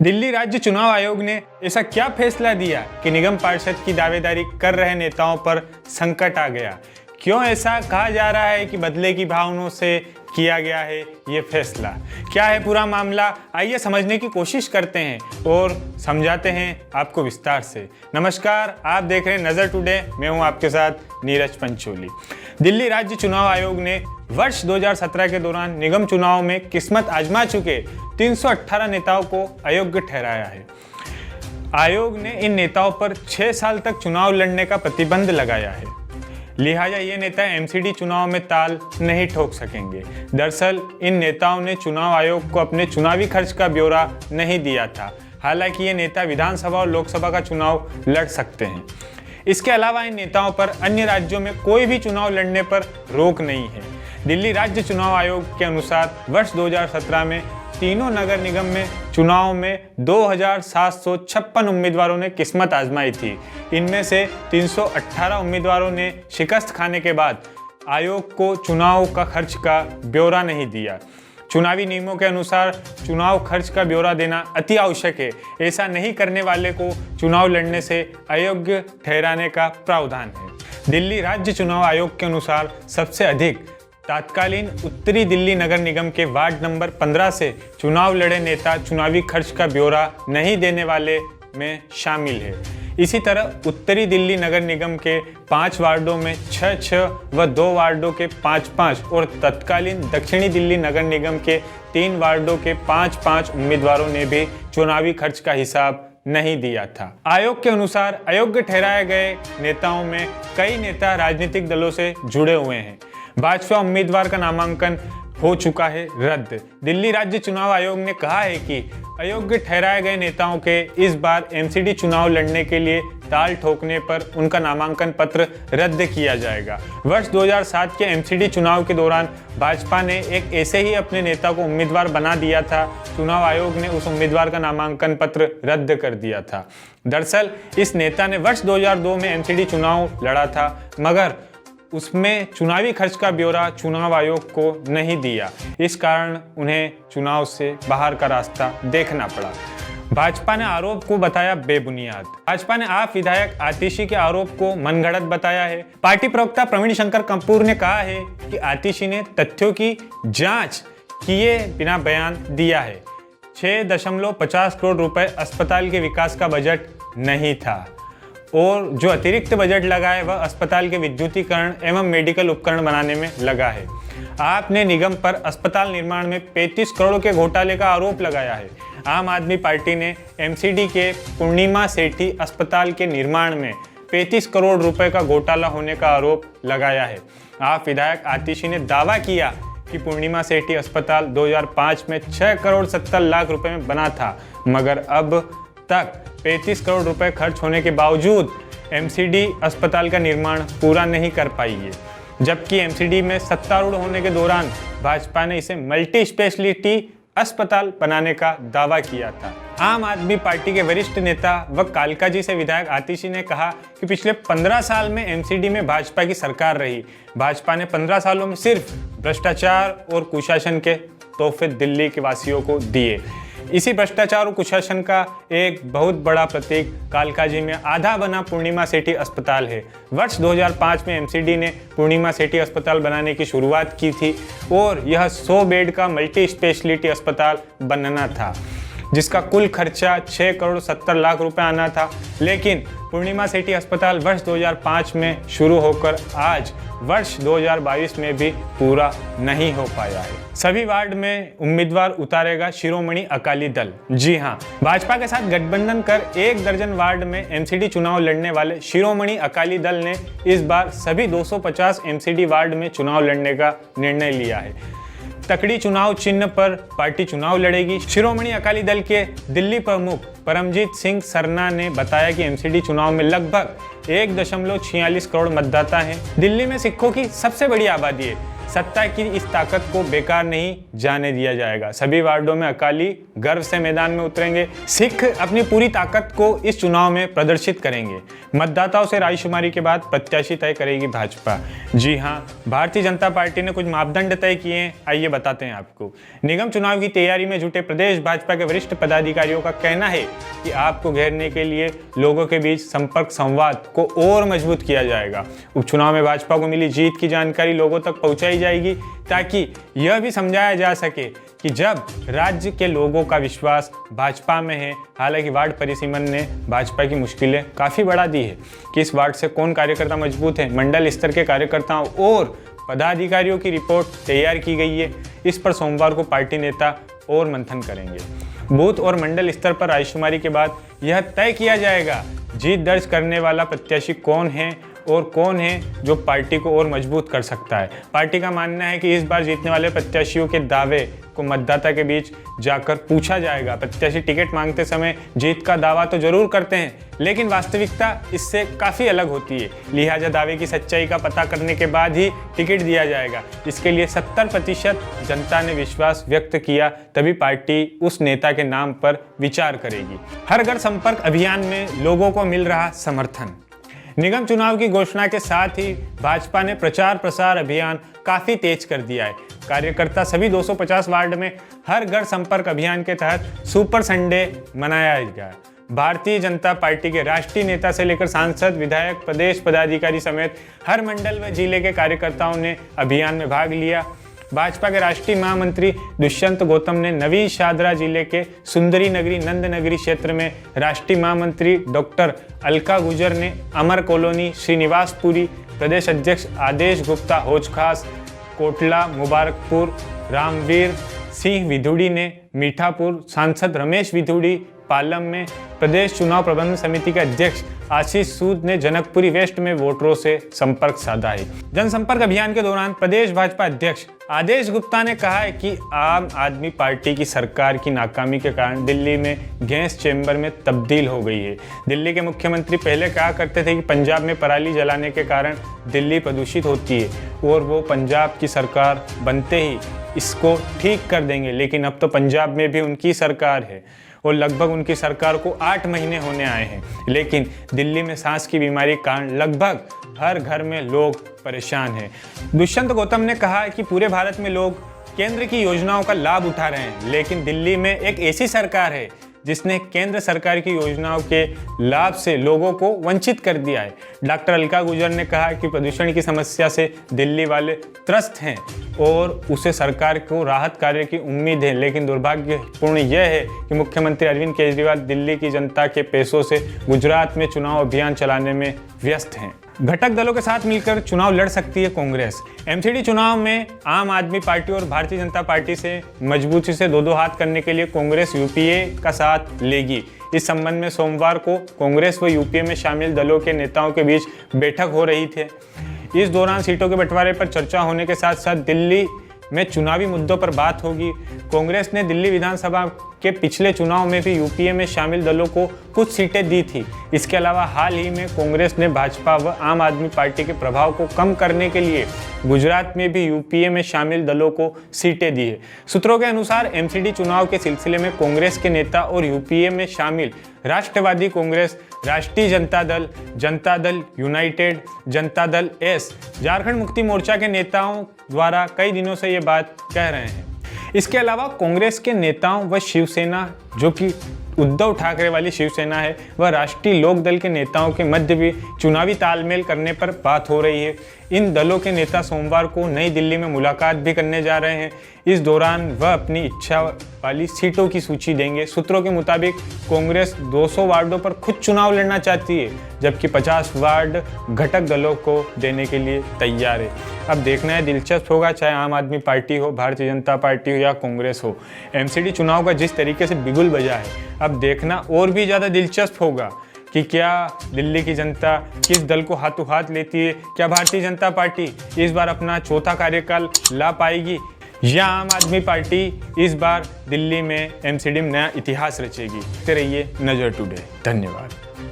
दिल्ली राज्य चुनाव आयोग ने ऐसा क्या फैसला दिया कि निगम पार्षद की दावेदारी कर रहे नेताओं पर संकट आ गया? क्यों ऐसा कहा जा रहा है कि बदले की भावनाओं से किया गया है ये फैसला? क्या है पूरा मामला? आइए समझने की कोशिश करते हैं और समझाते हैं आपको विस्तार से। नमस्कार, आप देख रहे हैं नज़र टुडे। मैं हूं आपके साथ नीरज पंचोली। दिल्ली राज्य चुनाव आयोग ने वर्ष 2017 के दौरान निगम चुनाव में किस्मत आजमा चुके 318 नेताओं को अयोग्य ठहराया है। आयोग ने इन नेताओं पर 6 साल तक चुनाव लड़ने का प्रतिबंध लगाया है। लिहाजा ये नेता एमसीडी चुनाव में ताल नहीं ठोक सकेंगे। दरअसल इन नेताओं ने चुनाव आयोग को अपने चुनावी खर्च का ब्यौरा नहीं दिया था। हालांकि ये नेता विधानसभा और लोकसभा का चुनाव लड़ सकते हैं। इसके अलावा इन नेताओं पर अन्य राज्यों में कोई भी चुनाव लड़ने पर रोक नहीं है। दिल्ली राज्य चुनाव आयोग के अनुसार वर्ष 2017 में तीनों नगर निगम में चुनाव में 2756 उम्मीदवारों ने किस्मत आजमाई थी। इनमें से 318 उम्मीदवारों ने शिकस्त खाने के बाद आयोग को चुनाव का खर्च का ब्यौरा नहीं दिया। चुनावी नियमों के अनुसार चुनाव खर्च का ब्यौरा देना अति आवश्यक है। ऐसा नहीं करने वाले को चुनाव लड़ने से अयोग्य ठहराने का प्रावधान है। दिल्ली राज्य चुनाव आयोग के अनुसार सबसे अधिक तत्कालीन उत्तरी दिल्ली नगर निगम के वार्ड नंबर 15 से चुनाव लड़े नेता चुनावी खर्च का ब्यौरा नहीं देने वाले में शामिल है। इसी तरह उत्तरी दिल्ली नगर निगम के 5 वार्डों में 6-6 व 2 वार्डों के 5-5 और तत्कालीन दक्षिणी दिल्ली नगर निगम के 3 वार्डों के 5-5 उम्मीदवारों ने भी चुनावी खर्च का हिसाब नहीं दिया था। आयोग के अनुसार अयोग्य ठहराए गए नेताओं में कई नेता राजनीतिक दलों से जुड़े हुए हैं। भाजपा उम्मीदवार का नामांकन हो चुका है रद्द। दिल्ली राज्य चुनाव आयोग ने कहा है कि अयोग्य ठहराए गए नेताओं के इस बार एमसीडी चुनाव लड़ने के लिए ताल ठोकने पर उनका नामांकन पत्र रद्द किया जाएगा। वर्ष 2007 के एमसीडी चुनाव के दौरान भाजपा ने एक ऐसे ही अपने नेता को उम्मीदवार बना दिया था। चुनाव आयोग ने उस उम्मीदवार का नामांकन पत्र रद्द कर दिया था। दरअसल इस नेता ने वर्ष 2002 में एमसीडी चुनाव लड़ा था, मगर उसमें चुनावी खर्च का ब्यौरा चुनाव आयोग को नहीं दिया। इस कारण उन्हें चुनाव से बाहर का रास्ता देखना पड़ा। भाजपा ने आरोप को बताया बेबुनियाद। भाजपा ने आप विधायक आतिशी के आरोप को मनगढ़ंत बताया है। पार्टी प्रवक्ता प्रवीण शंकर कपूर ने कहा है कि आतिशी ने तथ्यों की जांच किए बिना बयान दिया है। 6.50 करोड़ रुपए अस्पताल के विकास का बजट नहीं था और जो अतिरिक्त बजट लगा है वह अस्पताल के विद्युतीकरण एवं मेडिकल उपकरण बनाने में लगा है। आपने निगम पर अस्पताल निर्माण में 35 करोड़ के घोटाले का आरोप लगाया है। आम आदमी पार्टी ने एमसीडी के पूर्णिमा सेठी अस्पताल के निर्माण में 35 करोड़ रुपए का घोटाला होने का आरोप लगाया है। आप विधायक आतिशी ने दावा किया कि पूर्णिमा सेठी अस्पताल 2005 में 6 करोड़ 70 लाख रुपए में बना था, मगर अब तक 35 करोड़ रुपए खर्च होने के बावजूद एमसीडी अस्पताल का निर्माण पूरा नहीं कर पाई है। जबकि एमसीडी में सत्तारूढ़ होने के दौरान भाजपा ने इसे मल्टी स्पेशलिटी अस्पताल बनाने का दावा किया था। आम आदमी पार्टी के वरिष्ठ नेता व कालकाजी से विधायक आतिशी ने कहा कि पिछले 15 साल में एमसीडी में भाजपा की सरकार रही। भाजपा ने 15 सालों में सिर्फ भ्रष्टाचार और कुशासन के तोहफे दिल्ली के वासियों को दिए। इसी भ्रष्टाचार और कुशासन का एक बहुत बड़ा प्रतीक कालकाजी में आधा बना पूर्णिमा सेठी अस्पताल है। वर्ष 2005 में एमसीडी ने पूर्णिमा सेठी अस्पताल बनाने की शुरुआत की थी और यह 100 बेड का मल्टी स्पेशलिटी अस्पताल बनना था, जिसका कुल खर्चा 6 करोड़ 70 लाख रुपए आना था। लेकिन पूर्णिमा सेठी अस्पताल वर्ष 2005 में शुरू होकर आज वर्ष 2022 में भी पूरा नहीं हो पाया है। सभी वार्ड में उम्मीदवार उतारेगा शिरोमणि अकाली दल। जी हां, भाजपा के साथ गठबंधन कर 1 दर्जन वार्ड में एमसीडी चुनाव लड़ने वाले शिरोमणि अकाली दल ने इस बार सभी 250 एमसीडी वार्ड में चुनाव लड़ने का निर्णय लिया है। तकड़ी चुनाव चिन्ह पर पार्टी चुनाव लड़ेगी। शिरोमणि अकाली दल के दिल्ली प्रमुख परमजीत सिंह सरना ने बताया कि एमसीडी चुनाव में लगभग 1.46 करोड़ मतदाता हैं। दिल्ली में सिखों की सबसे बड़ी आबादी है। सत्ता की इस ताकत को बेकार नहीं जाने दिया जाएगा। सभी वार्डों में अकाली गर्व से मैदान में उतरेंगे। सिख अपनी पूरी ताकत को इस चुनाव में प्रदर्शित करेंगे। मतदाताओं से रायशुमारी के बाद प्रत्याशी तय करेगी भाजपा। जी हाँ, भारतीय जनता पार्टी ने कुछ मापदंड तय किए हैं, आइए बताते हैं आपको। निगम चुनाव की तैयारी में जुटे प्रदेश भाजपा के वरिष्ठ पदाधिकारियों का कहना है कि आपको घेरने के लिए लोगों के बीच संपर्क संवाद को और मजबूत किया जाएगा। उपचुनाव में भाजपा को मिली जीत की जानकारी लोगों तक पहुंचाई जाएगी ताकि यह भी समझाया जा सके कि जब राज्य के लोगों का विश्वास भाजपा में है। हालांकि वार्ड परिसीमन ने भाजपा की मुश्किलें काफ़ी बढ़ा दी है कि इस वार्ड से कौन कार्यकर्ता मजबूत है। मंडल स्तर के कार्यकर्ताओं और पदाधिकारियों की रिपोर्ट तैयार की गई है। इस पर सोमवार को पार्टी नेता और मंथन करेंगे। बूथ और मंडल स्तर पर रायशुमारी के बाद यह तय किया जाएगा जीत दर्ज करने वाला प्रत्याशी कौन है और कौन है जो पार्टी को और मजबूत कर सकता है। पार्टी का मानना है कि इस बार जीतने वाले प्रत्याशियों के दावे को मतदाता के बीच जाकर पूछा जाएगा। प्रत्याशी टिकट मांगते समय जीत का दावा तो जरूर करते हैं, लेकिन वास्तविकता इससे काफ़ी अलग होती है। लिहाजा दावे की सच्चाई का पता करने के बाद ही टिकट दिया जाएगा। इसके लिए 70% जनता ने विश्वास व्यक्त किया, तभी पार्टी उस नेता के नाम पर विचार करेगी। हर घर संपर्क अभियान में लोगों को मिल रहा समर्थन। निगम चुनाव की घोषणा के साथ ही भाजपा ने प्रचार प्रसार अभियान काफ़ी तेज कर दिया है। कार्यकर्ता सभी 250 वार्ड में हर घर संपर्क अभियान के तहत सुपर संडे मनाया गया। भारतीय जनता पार्टी के राष्ट्रीय नेता से लेकर सांसद, विधायक, प्रदेश पदाधिकारी समेत हर मंडल व जिले के कार्यकर्ताओं ने अभियान में भाग लिया। भाजपा के राष्ट्रीय महामंत्री दुष्यंत गौतम ने नवी शादरा जिले के सुंदरी नगरी नंद नगरी क्षेत्र में, राष्ट्रीय महामंत्री डॉक्टर अलका गुजर ने अमर कॉलोनी, श्रीनिवासपुरी, प्रदेश अध्यक्ष आदेश गुप्ता हौजखास, कोटला, मुबारकपुर, रामवीर सिंह विधुड़ी ने मीठापुर, सांसद रमेश विधुड़ी पालम में, प्रदेश चुनाव प्रबंधन समिति के अध्यक्ष आशीष सूद ने जनकपुरी वेस्ट में वोटरों से संपर्क साधा है। जनसंपर्क अभियान के दौरान प्रदेश भाजपा अध्यक्ष आदेश गुप्ता ने कहा है कि आम आदमी पार्टी की सरकार की नाकामी के कारण दिल्ली में गैस चेंबर में तब्दील हो गई है। दिल्ली के मुख्यमंत्री पहले कहा करते थे कि पंजाब में पराली जलाने के कारण दिल्ली प्रदूषित होती है और वो पंजाब की सरकार बनते ही इसको ठीक कर देंगे, लेकिन अब तो पंजाब में भी उनकी सरकार है और लगभग उनकी सरकार को 8 महीने होने आए हैं, लेकिन दिल्ली में सांस की बीमारी के कारण लगभग हर घर में लोग परेशान हैं। दुष्यंत गौतम ने कहा कि पूरे भारत में लोग केंद्र की योजनाओं का लाभ उठा रहे हैं, लेकिन दिल्ली में एक ऐसी सरकार है जिसने केंद्र सरकार की योजनाओं के लाभ से लोगों को वंचित कर दिया है। डॉक्टर अलका गुजर ने कहा कि प्रदूषण की समस्या से दिल्ली वाले त्रस्त हैं और उसे सरकार को राहत कार्य की उम्मीद है, लेकिन दुर्भाग्यपूर्ण यह है कि मुख्यमंत्री अरविंद केजरीवाल दिल्ली की जनता के पैसों से गुजरात में चुनाव अभियान चलाने में व्यस्त हैं। घटक दलों के साथ मिलकर चुनाव लड़ सकती है कांग्रेस। एमसीडी चुनाव में आम आदमी पार्टी और भारतीय जनता पार्टी से मजबूती से दो हाथ करने के लिए कांग्रेस यूपीए का साथ लेगी। इस संबंध में सोमवार को कांग्रेस व यूपीए में शामिल दलों के नेताओं के बीच बैठक हो रही थी। इस दौरान सीटों के बंटवारे पर चर्चा होने के साथ साथ दिल्ली में चुनावी मुद्दों पर बात होगी। कांग्रेस ने दिल्ली विधानसभा के पिछले चुनाव में भी यूपीए में शामिल दलों को कुछ सीटें दी थी। इसके अलावा हाल ही में कांग्रेस ने भाजपा व आम आदमी पार्टी के प्रभाव को कम करने के लिए गुजरात में भी यूपीए में शामिल दलों को सीटें दी है। सूत्रों के अनुसार एमसीडी चुनाव के सिलसिले में कांग्रेस के नेता और यूपीए में शामिल राष्ट्रवादी कांग्रेस, राष्ट्रीय जनता दल यूनाइटेड, जनता दल एस, झारखंड मुक्ति मोर्चा के नेताओं द्वारा कई दिनों से ये बात कह रहे हैं। इसके अलावा कांग्रेस के नेताओं व शिवसेना, जो कि उद्धव ठाकरे वाली शिवसेना है, व राष्ट्रीय लोक दल के नेताओं के मध्य भी चुनावी तालमेल करने पर बात हो रही है। इन दलों के नेता सोमवार को नई दिल्ली में मुलाकात भी करने जा रहे हैं। इस दौरान वह अपनी इच्छा वाली सीटों की सूची देंगे। सूत्रों के मुताबिक कांग्रेस 200 वार्डों पर खुद चुनाव लड़ना चाहती है, जबकि 50 वार्ड घटक दलों को देने के लिए तैयार है। अब देखना है, दिलचस्प होगा, चाहे आम आदमी पार्टी हो, भारतीय जनता पार्टी हो या कांग्रेस हो। एमसीडी चुनाव का जिस तरीके से बिगुल बजा है, अब देखना और भी ज़्यादा दिलचस्प होगा कि क्या दिल्ली की जनता किस दल को हाथों हाथ लेती है। क्या भारतीय जनता पार्टी इस बार अपना चौथा कार्यकाल ला पाएगी या आम आदमी पार्टी इस बार दिल्ली में एमसीडी में नया इतिहास रचेगी। देखते रहिए नजर टुडे। धन्यवाद।